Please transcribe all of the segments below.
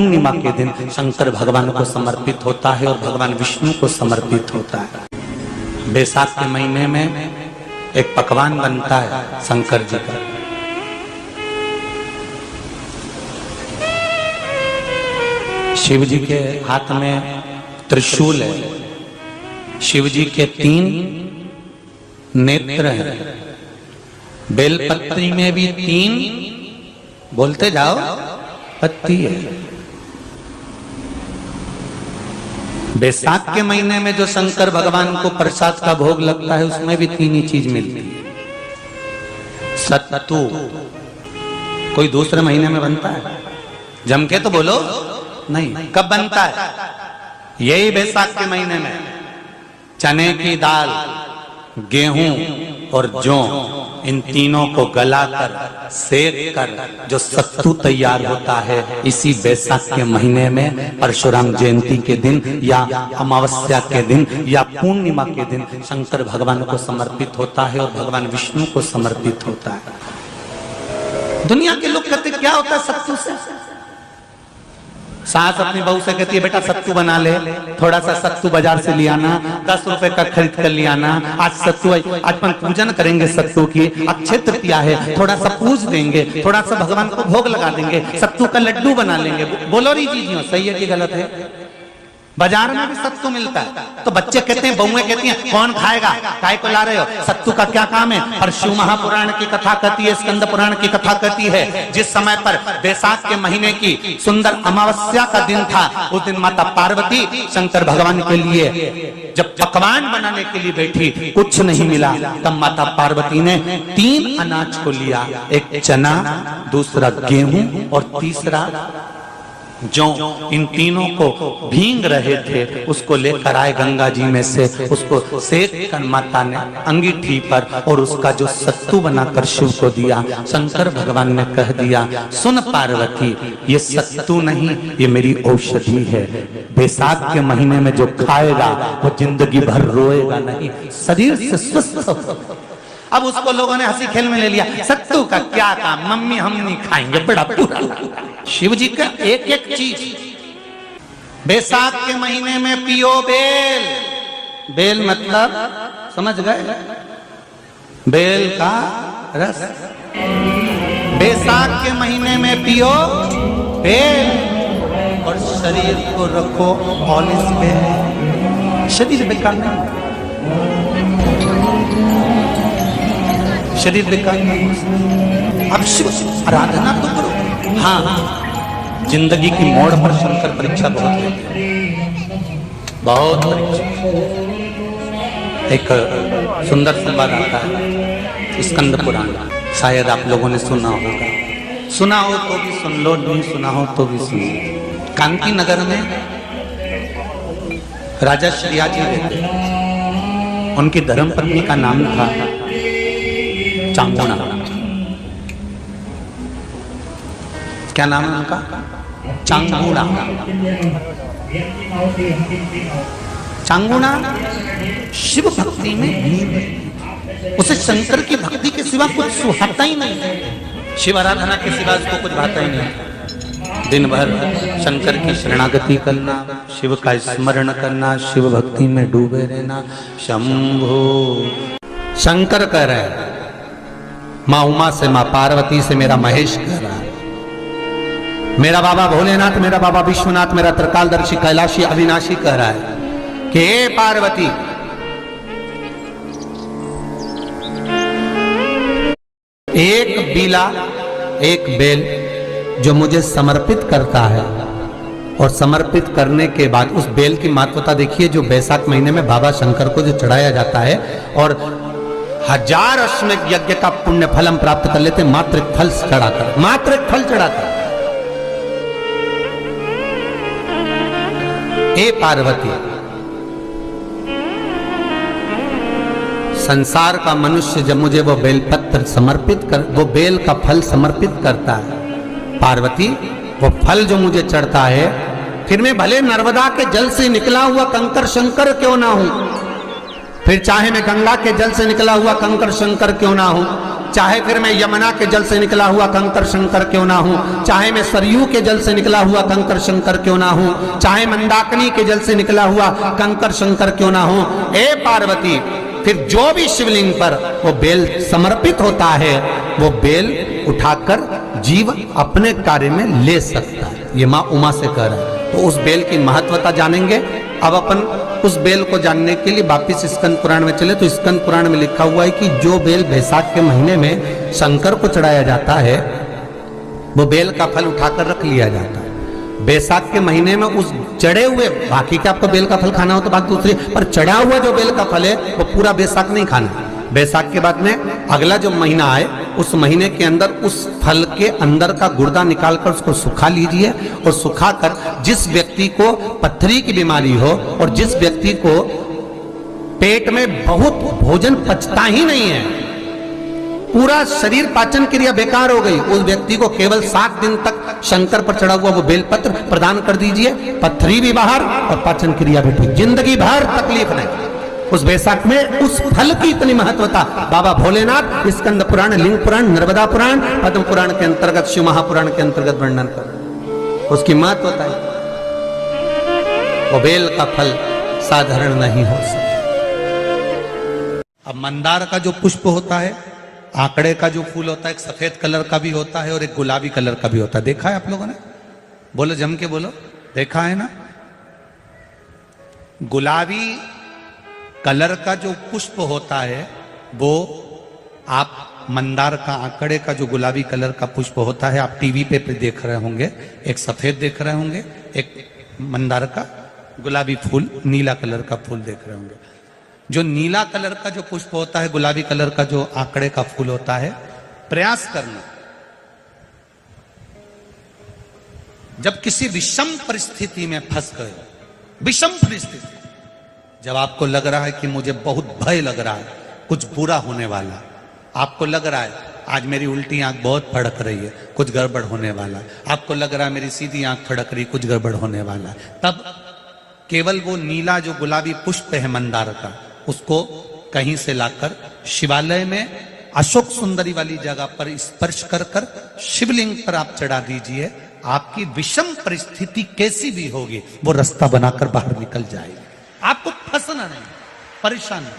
पूर्णिमा के दिन शंकर भगवान को समर्पित होता है और भगवान विष्णु को समर्पित होता है। बैसाख के महीने में एक पकवान बनता है शंकर जी का। शिव जी के हाथ में त्रिशूल है, शिव जी के 3 नेत्र हैं, बेलपत्री में भी 3 बोलते जाओ पत्ती है। बैसाख के महीने में जो शंकर भगवान को प्रसाद का भोग लगता है उसमें भी 3 ही चीज मिलती है। सत्तू कोई दूसरे महीने में बनता है? जम के तो बोलो नहीं। कब बनता है? यही बैसाख के महीने में। चने की दाल, गेहूं और जौ, इन तीनों को गलाकर सेक कर जो सत्तू तैयार होता है, इसी बैसाख के महीने में परशुराम जयंती के दिन या अमावस्या के दिन या पूर्णिमा के दिन शंकर भगवान को समर्पित होता है और भगवान विष्णु को समर्पित होता है। दुनिया के लोग कहते क्या होता है सत्तू से? सास अपनी बहू से कहती है बेटा सत्तू बना ले, थोड़ा सा सत्तू बाजार से ले आना, 10 रुपए का खरीद कर ले आना। आज सत्तू, आज अपन पूजन करेंगे सत्तू की, अक्षय तृतीया है, थोड़ा सा पूज देंगे, थोड़ा सा भगवान को भोग लगा देंगे, सत्तू का लड्डू बना लेंगे। बोलो री जी सही है कि गलत है? बाजार में भी सत्तू मिलता है तो बच्चे कहते हैं, बहुएं कहती हैं कौन खाएगा, काय को ला रहे हो, सत्तू का क्या काम है? और शिव महापुराण की कथा कहती है, स्कंद पुराण की कथा कहती है, जिस समय पर बैसाख के महीने की सुंदर अमावस्या का दिन था, उस दिन माता पार्वती शंकर भगवान के लिए जब पकवान बनाने के लिए बैठी, कुछ नहीं मिला, तब माता पार्वती ने 3 अनाज को लिया, एक चना, दूसरा गेहूं और तीसरा जो इन तीनों को भींग रहे थे उसको लेकर आए गंगा जी में से, उसको सेक कर माता ने अंगीठी पर और उसका जो सत्तू बनाकर शिव को दिया। शंकर भगवान ने कह दिया, सुन पार्वती, ये सत्तू नहीं, ये मेरी औषधि है। बैसाख के महीने में जो खाएगा वो जिंदगी भर रोएगा नहीं, शरीर से स्वस्थ होगा। अब उसको लोगों ने हंसी खेल में ले लिया, सत्तू का क्या काम, मम्मी हम नहीं खाएंगे, बड़ा बुरा। शिव जी का एक एक चीज। बैसाख के महीने में पियो बेल, बेल मतलब समझ गए, बेल का रस। बैसाख के महीने में पियो बेल और शरीर को रखो पॉलिश पे। शरीर बेकार नहीं, शरीर बेकार नहीं। अब शिव आराधना तो करो। हाँ, जिंदगी की मोड़ पर शंकर परीक्षा बहुत लेते हैं, बहुत परीक्षा। एक सुंदर संवाद आता है स्कंद पुराण, शायद आप लोगों ने सुना होगा, सुना हो तो भी सुन लो, नहीं सुना हो तो भी सुन लो। कांकी नगर में राजा श्रियाजी रहते, उनकी धर्मपत्नी का नाम था चांगुणा। क्या नाम है उनका? चांगुणा। चांगुणा शिव भक्ति में, उसे शंकर की भक्ति के सिवा कुछ सुहाता ही नहीं, शिव आराधना के सिवा उसको कुछ भाता ही नहीं। दिन भर शंकर की शरणागति करना, शिव का स्मरण करना, शिव भक्ति में डूबे रहना। शंभो शंकर कह रहे, माँ उमा से, माँ पार्वती से मेरा महेश कह रहा है, मेरा बाबा भोलेनाथ, मेरा बाबा विश्वनाथ, मेरा त्रिकालदर्शी कैलाशी अविनाशी कह रहा है कि हे पार्वती, एक बीला, एक बेल जो मुझे समर्पित करता है, और समर्पित करने के बाद उस बेल की महत्वता देखिए, जो बैसाख महीने में बाबा शंकर को जो चढ़ाया जाता है और 1000 अश्वमेध यज्ञ का पुण्य फल हम प्राप्त कर लेते, मात्र एक फल चढ़ाकर, मात्र एक फल चढ़ाकर। हे पार्वती, संसार का मनुष्य जब मुझे वो बेलपत्र समर्पित कर, वो बेल का फल समर्पित करता है, पार्वती वो फल जो मुझे चढ़ता है, फिर मैं भले नर्मदा के जल से निकला हुआ कंकर शंकर क्यों ना हूं, फिर चाहे मैं गंगा के जल से निकला हुआ कंकर शंकर क्यों ना हूं, चाहे फिर मैं यमुना के जल से निकला हुआ कंकर शंकर क्यों ना हूं, चाहे मैं सरयू के जल से निकला हुआ कंकर शंकर क्यों ना हूं, चाहे मंदाकिनी के जल से निकला हुआ कंकर शंकर क्यों ना हूं, हे पार्वती फिर जो भी शिवलिंग पर वो बेल समर्पित होता है वो बेल उठाकर जीव अपने कार्य में ले सकता है। ये माँ उमा से कह रहा है। तो उस बेल की महत्वता जानेंगे। अब अपन उस बेल को जानने के लिए वापिस स्कंद पुराण में चले तो स्कंद पुराण में लिखा हुआ है कि जो बेल बैसाख के महीने में शंकर को चढ़ाया जाता है वो बेल का फल उठाकर रख लिया जाता है। बैसाख के महीने में उस चढ़े हुए, बाकी का आपको बेल का फल खाना हो तो बात दूसरी, पर चढ़ा हुआ जो बेल का फल है वो पूरा बैसाख नहीं खाना। बैसाख के बाद में अगला जो महीना आए उस महीने के अंदर उस फल के अंदर का गुर्दा निकालकर उसको सुखा लीजिए और सुखाकर जिस व्यक्ति को पथरी की बीमारी हो और जिस व्यक्ति को पेट में बहुत भोजन पचता ही नहीं है, पूरा शरीर पाचन क्रिया बेकार हो गई, उस व्यक्ति को केवल 7 दिन तक शंकर पर चढ़ा हुआ वो बेलपत्र प्रदान कर दीजिए। पथरी भी बाहर और पाचन क्रिया भी ठीक, जिंदगी भर तकलीफ नहीं। उस बैसाख में उस फल की इतनी महत्वता बाबा भोलेनाथ स्कंद पुराण, लिंग पुराण, नर्मदा पुराण, पद्म पुराण के अंतर्गत, शिव महापुराण के अंतर्गत वर्णन कर उसकी महत्वता है। वो बेल का फल साधारण नहीं हो सकता। अब मंदार का जो पुष्प होता है, आंकड़े का जो फूल होता है, एक सफेद कलर का भी होता है और एक गुलाबी कलर का भी होता है। देखा है आप लोगों ने? बोलो जम के बोलो, देखा है ना? गुलाबी कलर का जो पुष्प होता है वो आप मंदार का, आंकड़े का जो गुलाबी कलर का पुष्प होता है आप टीवी पे देख रहे होंगे, एक सफेद देख रहे होंगे, एक मंदार का गुलाबी फूल, नीला कलर का फूल देख रहे होंगे। जो नीला कलर का जो पुष्प होता है, गुलाबी कलर का जो आंकड़े का फूल होता है, प्रयास करना जब किसी विषम परिस्थिति में फंस गए, विषम परिस्थिति, जब आपको लग रहा है कि मुझे बहुत भय लग रहा है, कुछ बुरा होने वाला, आपको लग रहा है आज मेरी उल्टी आंख बहुत फड़क रही है, कुछ गड़बड़ होने वाला है, आपको लग रहा है मेरी सीधी आंख फड़क रही, कुछ गड़बड़ होने वाला है, तब केवल वो नीला जो गुलाबी पुष्प है मंदार का, उसको कहीं से लाकर शिवालय में अशोक सुंदरी वाली जगह पर स्पर्श कर कर शिवलिंग पर आप चढ़ा दीजिए। आपकी विषम परिस्थिति कैसी भी होगी वो रास्ता बनाकर बाहर निकल जाएगी, आपको फंसना नहीं, परेशान नहीं।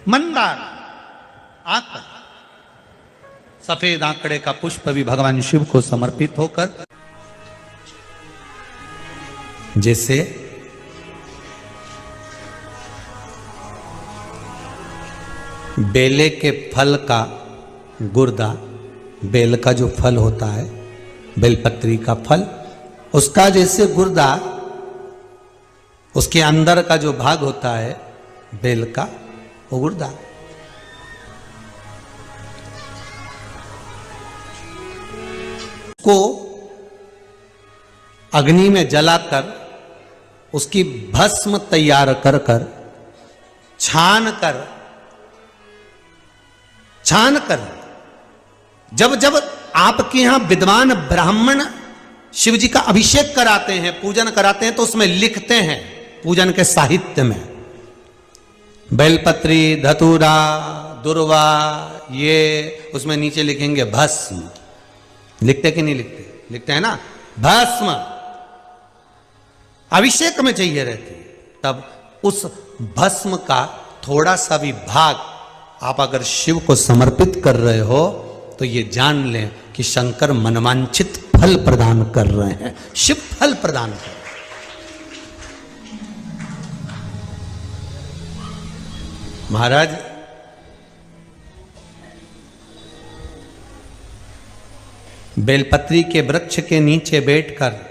मंदार आंकड़ा, सफेद आंकड़े का पुष्प भी भगवान शिव को समर्पित होकर, जैसे बेले के फल का गुर्दा, बेल का जो फल होता है, बेलपत्री का फल, उसका जैसे गुर्दा, उसके अंदर का जो भाग होता है बेल का, वो गुर्दा, को अग्नि में जलाकर उसकी भस्म तैयार कर कर छान कर जब जब आपके यहां विद्वान ब्राह्मण शिव जी का अभिषेक कराते हैं, पूजन कराते हैं, तो उसमें लिखते हैं पूजन के साहित्य में बेलपत्री, धतूरा, दुर्वा, ये उसमें नीचे लिखेंगे भस्म। लिखते कि नहीं लिखते? लिखते हैं ना, भस्म अभिषेक में चाहिए रहती है। तब उस भस्म का थोड़ा सा भी भाग आप अगर शिव को समर्पित कर रहे हो तो ये जान लें कि शंकर मनवांछित फल प्रदान कर रहे हैं, शिव फल प्रदान कर रहे हैं। महाराज बेलपत्री के वृक्ष के नीचे बैठकर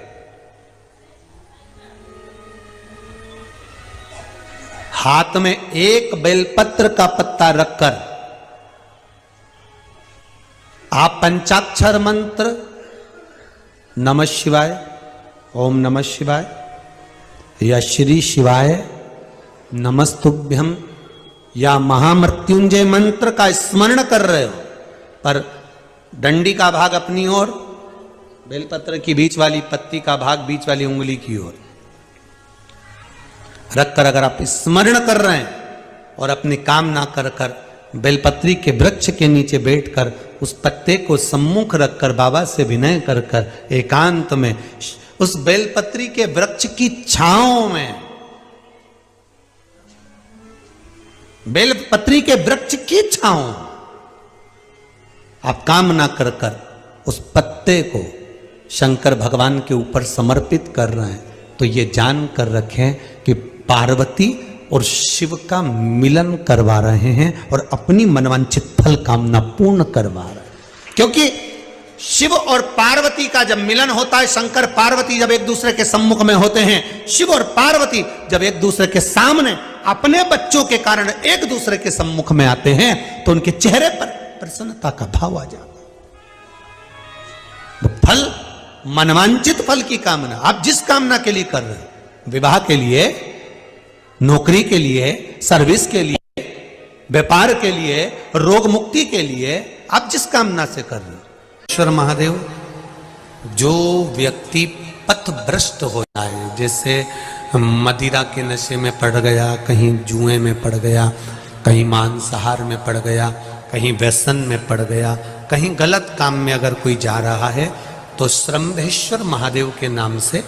हाथ में एक बेलपत्र का पत्ता रखकर आप पंचाक्षर मंत्र नमः शिवाय, ओम नमः शिवाय या श्री शिवाय नमस्तुभ्यम या महामृत्युंजय मंत्र का स्मरण कर रहे हो, पर डंडी का भाग अपनी ओर, बेलपत्र की बीच वाली पत्ती का भाग बीच वाली उंगली की ओर रखकर अगर आप स्मरण कर रहे हैं और अपनी कामना कर कर बेलपत्री के वृक्ष के नीचे बैठकर उस पत्ते को सम्मुख रखकर बाबा से विनय कर कर एकांत में उस बेलपत्री के वृक्ष की छांव में, बेलपत्री के वृक्ष की छांव आप कामना कर कर उस पत्ते को शंकर भगवान के ऊपर समर्पित कर रहे हैं, तो ये जान कर रखें कि पार्वती और शिव का मिलन करवा रहे हैं और अपनी मनवांछित फल कामना पूर्ण करवा रहे हैं। क्योंकि शिव और पार्वती का जब मिलन होता है, शंकर पार्वती जब एक दूसरे के सम्मुख में होते हैं, शिव और पार्वती जब एक दूसरे के सामने अपने बच्चों के कारण एक दूसरे के सम्मुख में आते हैं, तो उनके चेहरे पर प्रसन्नता का भाव आ जाता है। वो फल, मनवांचित फल की कामना, आप जिस कामना के लिए कर रहे हैं, विवाह के लिए, नौकरी के लिए, सर्विस के लिए, व्यापार के लिए, रोग मुक्ति के लिए, आप जिस कामना से कर रहे हैं, ईश्वर महादेव, जो व्यक्ति पथभ्रष्ट हो जाए, जैसे मदिरा के नशे में पड़ गया, कहीं जुए में पड़ गया, कहीं मांसाहार में पड़ गया, कहीं व्यसन में पड़ गया, कहीं गलत काम में अगर कोई जा रहा है, तो श्रंभेश्वर महादेव के नाम से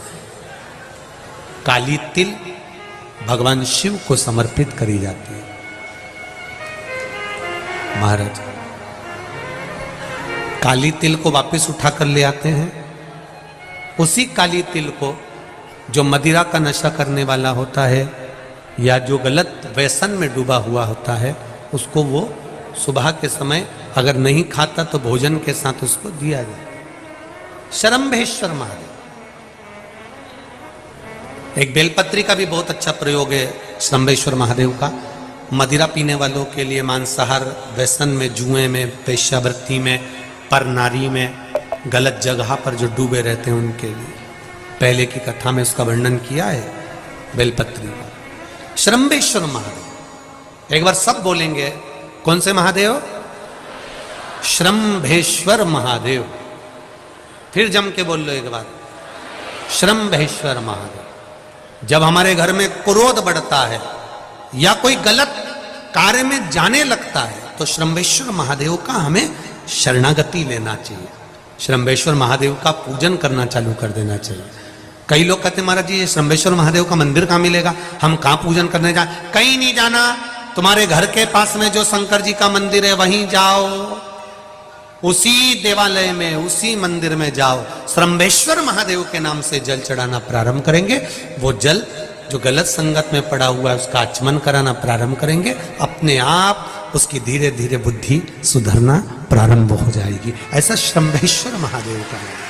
काली तिल भगवान शिव को समर्पित करी जाती है। महाराज काली तिल को वापस उठा कर ले आते हैं, उसी काली तिल को जो मदिरा का नशा करने वाला होता है या जो गलत व्यसन में डूबा हुआ होता है, उसको वो सुबह के समय अगर नहीं खाता तो भोजन के साथ उसको दिया जाए। श्रंभेश्वर महादेव, एक बेलपत्री का भी बहुत अच्छा प्रयोग है श्रंभेश्वर महादेव का, मदिरा पीने वालों के लिए, मांसाहार, व्यसन में, जुए में, वेश्यावृत्ति में, पर नारी में, गलत जगह पर जो डूबे रहते हैं उनके लिए। पहले की कथा में उसका वर्णन किया है बेलपत्री का। श्रंभेश्वर महादेव, एक बार सब बोलेंगे, कौन से महादेव? श्रंभेश्वर महादेव। फिर जम के बोल लो एक बार, श्रंभेश्वर महादेव। जब हमारे घर में क्रोध बढ़ता है या कोई गलत कार्य में जाने लगता है, तो श्रंभेश्वर महादेव का हमें शरणागति लेना चाहिए, श्रंभेश्वर महादेव का पूजन करना चालू कर देना चाहिए। कई लोग कहते हैं महाराज जी ये श्रंभेश्वर महादेव का मंदिर कहाँ मिलेगा, हम कहाँ पूजन करने जाए? कहीं नहीं जाना, तुम्हारे घर के पास में जो शंकर जी का मंदिर है वहीं जाओ, उसी देवालय में, उसी मंदिर में जाओ, श्रंभेश्वर महादेव के नाम से जल चढ़ाना प्रारंभ करेंगे। वो जल जो गलत संगत में पड़ा हुआ है उसका आचमन कराना प्रारंभ करेंगे, अपने आप उसकी धीरे धीरे बुद्धि सुधरना प्रारंभ हो जाएगी। ऐसा श्रंभेश्वर महादेव का है।